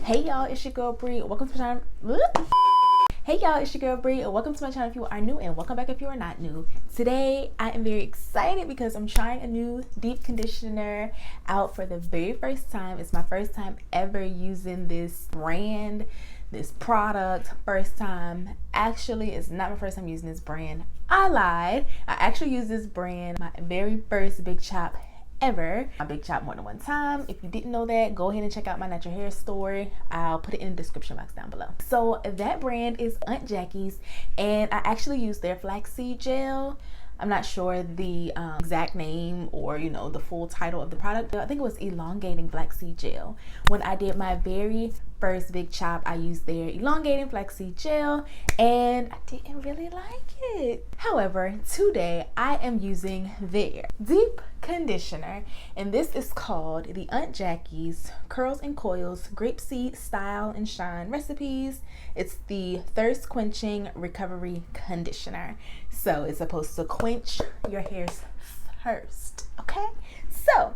Hey y'all, it's your girl Bree. Welcome to my channel. Hey y'all, it's your girl Bree, and welcome to my channel if you are new, and welcome back if you are not new. Today I am very excited because I'm trying a new deep conditioner out for the very first time. It's my first time ever using this brand, this product. First time. Actually, it's not my first time using this brand. I lied. I actually used this brand my very first Big Chop ever. I Big Chop more than one time. If you didn't know that, go ahead and check out my natural hair story. I'll put it in the description box down below. So that brand is Aunt Jackie's, and I actually use their flaxseed gel. I'm not sure the exact name or the full title of the product, but I think it was elongating flaxseed gel. When I did my very first Big Chop, I used their elongating flaxseed gel and I didn't really like it. However, today I am using their deep conditioner, and this is called the Aunt Jackie's Curls and Coils Grapeseed Style and Shine Recipes. It's the Thirst Quenching Recovery Conditioner. So it's supposed to quench your hairs first, okay? So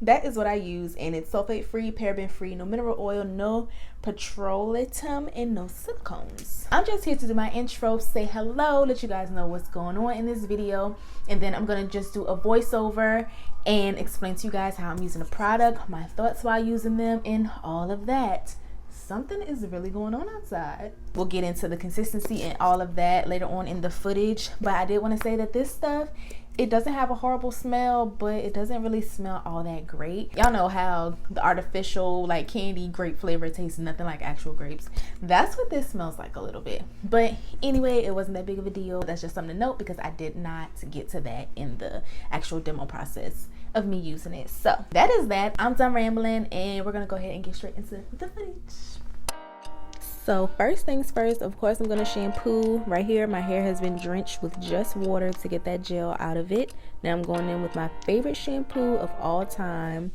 that is what I use, and it's sulfate free, paraben free, no mineral oil, no petroleum, and no silicones. I'm just here to do my intro, say hello, let you guys know what's going on in this video, and then I'm gonna just do a voiceover and explain to you guys how I'm using the product, my thoughts while using them, and all of that. Something is really going on outside. We'll get into the consistency and all of that later on in the footage, but I did want to say that this stuff, it doesn't have a horrible smell, but it doesn't really smell all that great. Y'all know how the artificial like candy grape flavor tastes nothing like actual grapes. That's what this smells like a little bit. But anyway, it wasn't that big of a deal. That's just something to note because I did not get to that in the actual demo process of me using it. So that is that. I'm done rambling, and we're gonna go ahead and get straight into the footage. So first things first, of course, I'm going to shampoo. Right here, my hair has been drenched with just water to get that gel out of it. Now I'm going in with my favorite shampoo of all time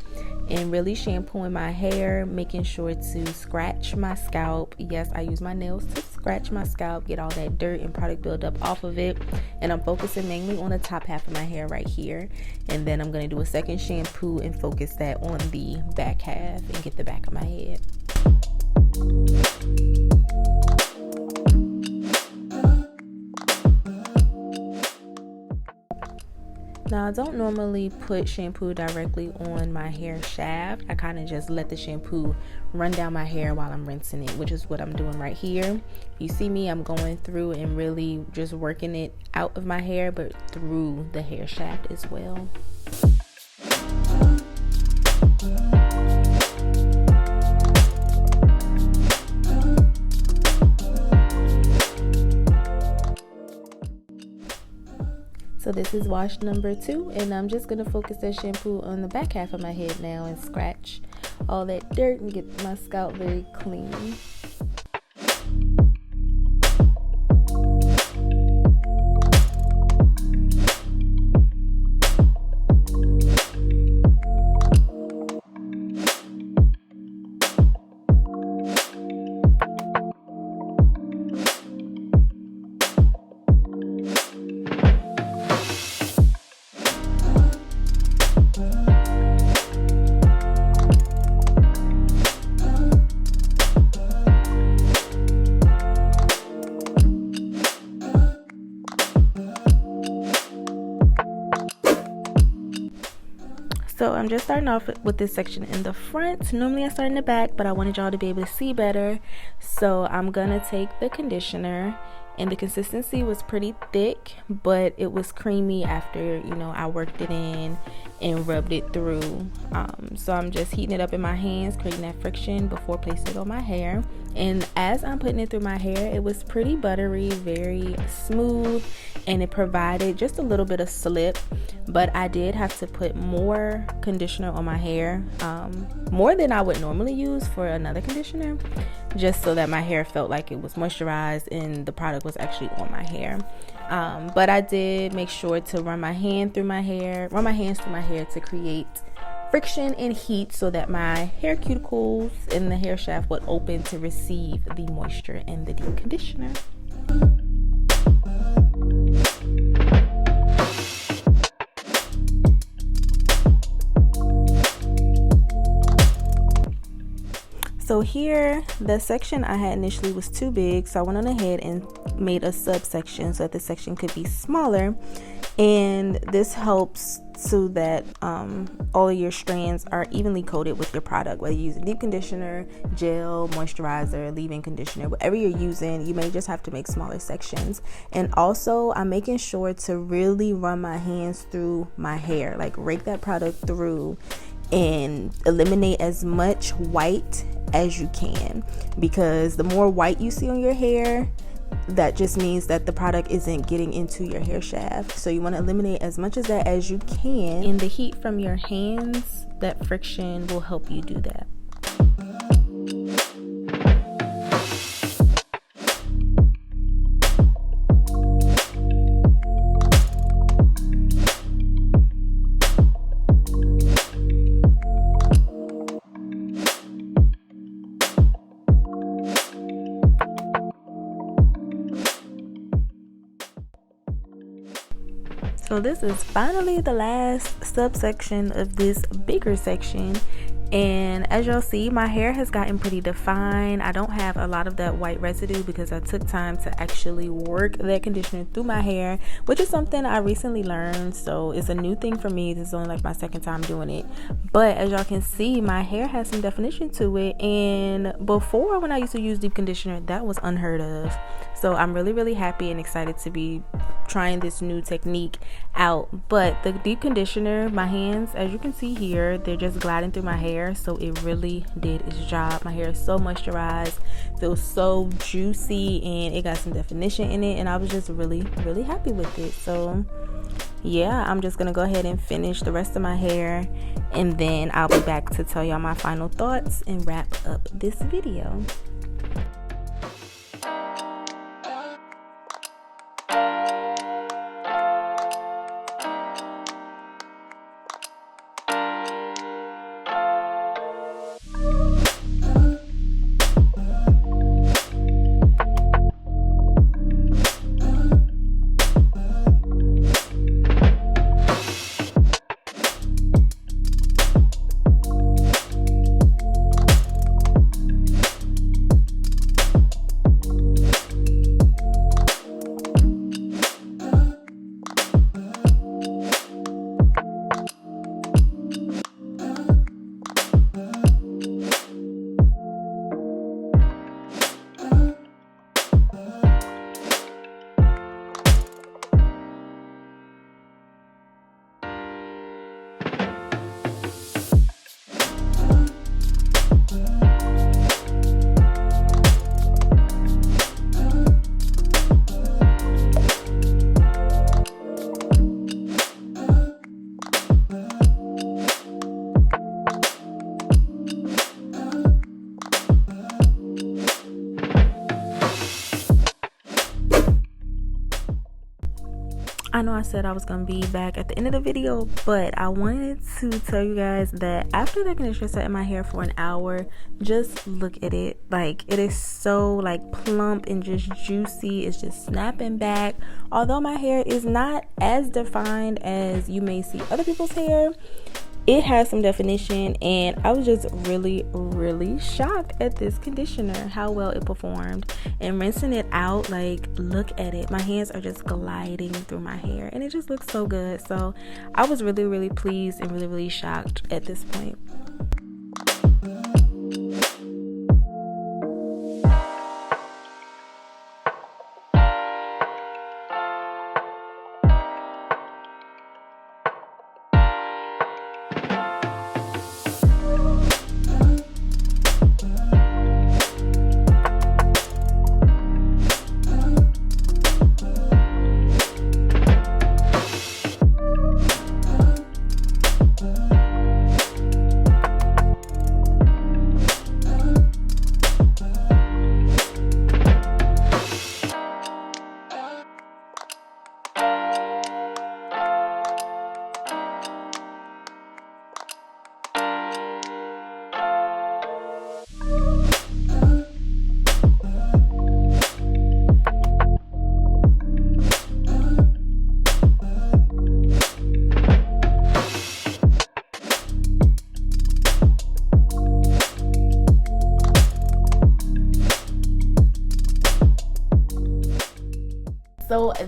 and really shampooing my hair, making sure to scratch my scalp. Yes, I use my nails to scratch my scalp, get all that dirt and product buildup off of it. And I'm focusing mainly on the top half of my hair right here. And then I'm going to do a second shampoo and focus that on the back half and get the back of my head. Now, I don't normally put shampoo directly on my hair shaft. I kind of just let the shampoo run down my hair while I'm rinsing it, which is what I'm doing right here. You see me, I'm going through and really just working it out of my hair, but through the hair shaft as well. So this is wash number 2, and I'm just going to focus that shampoo on the back half of my head now and scratch all that dirt and get my scalp very clean. So I'm just starting off with this section in the front. Normally I start in the back, but I wanted y'all to be able to see better. So I'm gonna take the conditioner, and the consistency was pretty thick, but it was creamy after I worked it in and rubbed it through. So I'm just heating it up in my hands, creating that friction before placing it on my hair. And as I'm putting it through my hair, it was pretty buttery, very smooth, and it provided just a little bit of slip. But I did have to put more conditioner on my hair, more than I would normally use for another conditioner, just so that my hair felt like it was moisturized and the product was actually on my hair. But I did make sure to run my hands through my hair to create friction and heat so that my hair cuticles and the hair shaft would open to receive the moisture and the deep conditioner. So here, the section I had initially was too big, so I went on ahead and made a subsection so that the section could be smaller. And this helps so that all of your strands are evenly coated with your product, whether you use a deep conditioner, gel, moisturizer, leave-in conditioner, whatever you're using. You may just have to make smaller sections. And also, I'm making sure to really run my hands through my hair, like rake that product through and eliminate as much white as you can, because the more white you see on your hair, that just means that the product isn't getting into your hair shaft. So you want to eliminate as much of that as you can, and the heat from your hands, that friction will help you do that. So this is finally the last subsection of this bigger section, and as y'all see, my hair has gotten pretty defined. I don't have a lot of that white residue because I took time to actually work that conditioner through my hair, which is something I recently learned, so it's a new thing for me. This is only like my second time doing it, but as y'all can see, my hair has some definition to it, and before, when I used to use deep conditioner, that was unheard of. So I'm really happy and excited to be trying this new technique out. But the deep conditioner, my hands, as you can see here, they're just gliding through my hair, so it really did its job. My hair is so moisturized, feels so juicy, and it got some definition in it, and I was just really happy with it. So yeah, I'm just gonna go ahead and finish the rest of my hair, and then I'll be back to tell y'all my final thoughts and wrap up this video. I know I said I was gonna be back at the end of the video, but I wanted to tell you guys that after the conditioner set in my hair for an hour, just look at it. Like, it is so like plump and just juicy. It's just snapping back. Although my hair is not as defined as you may see other people's hair, it has some definition, and I was just really shocked at this conditioner, how well it performed. And rinsing it out, like, look at it, my hands are just gliding through my hair, and it just looks so good. So I was really pleased and really shocked at this point.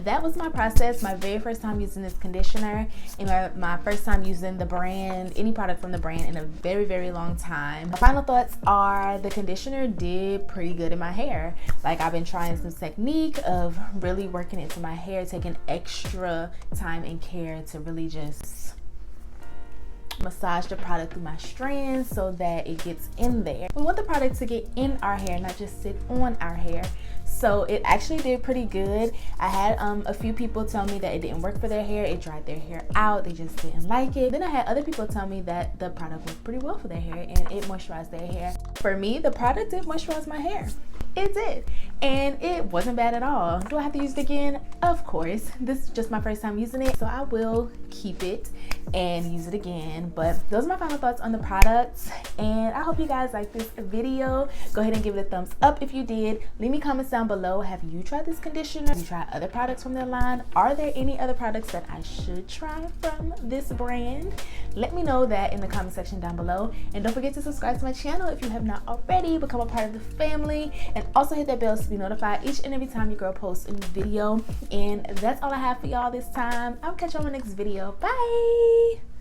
that was my process, my very first time using this conditioner, and my first time using the brand, any product from the brand, in a very, very long time. My final thoughts are the conditioner did pretty good in my hair. Like, I've been trying some technique of really working into my hair, taking extra time and care to really just massage the product through my strands so that it gets in there. We want the product to get in our hair, not just sit on our hair. So it actually did pretty good. I had a few people tell me that it didn't work for their hair, it dried their hair out, they just didn't like it. Then I had other people tell me that the product worked pretty well for their hair and it moisturized their hair. For me, the product did moisturize my hair. It did, and it wasn't bad at all. Do I have to use it again? Of course. This is just my first time using it, so I will keep it and use it again. But those are my final thoughts on the products, and I hope you guys like this video. Go ahead and give it a thumbs up if you did. Leave me comments down below. Have you tried this conditioner? Have you tried other products from their line? Are there any other products that I should try from this brand? Let me know that in the comment section down below, and don't forget to subscribe to my channel if you have not already. Become a part of the family, and also hit that bell to be notified each and every time your girl posts a new video. And that's all I have for y'all this time. I'll catch you on my next video. Bye.